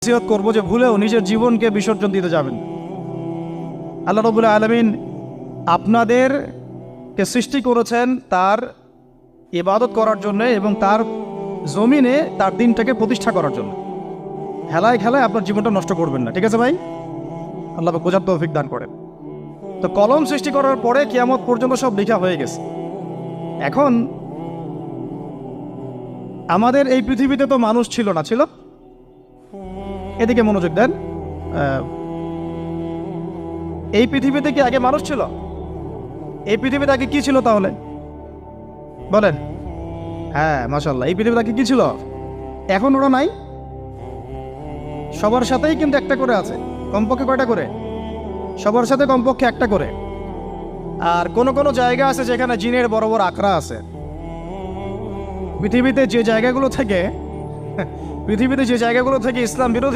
নসিহত করবো যে ভুলেও নিজের জীবনকে বিসর্জন দিতে যাবেন। আল্লাহ রাব্বুল আলামিন আপনাদেরকে সৃষ্টি করেছেন তার ইবাদত করার জন্য এবং তার জমিনে তার দিনটাকে প্রতিষ্ঠা করার জন্য। খেলায় খেলায় আপনার জীবনটা নষ্ট করবেন না, ঠিক আছে ভাই? আল্লাহ পাক বোঝার তৌফিক দান করেন। তো কলম সৃষ্টি করার পরে কিয়ামত পর্যন্ত সব লেখা হয়ে গেছে। এখন আমাদের এই পৃথিবীতে তো মানুষ ছিল না, ছিল? এদিকে মনোযোগ দেন। এই পৃথিবীতে কি আগে মানুষ ছিল? এই পৃথিবীতে আগে কি ছিল তাহলে বলেন? হ্যাঁ, মাশাআল্লাহ। এই পৃথিবীতে আগে কি ছিল? এখন ওরা নাই? সবার সাথেই কিন্তু একটা করে আছে। কমপক্ষে কয়টা করে? সবার সাথে কমপক্ষে একটা করে। আর কোন কোন জায়গা আছে যেখানে জিনের বড় বড় আখড়া আছে। পৃথিবীতে যে জায়গাগুলো থেকে ইসলাম বিরোধী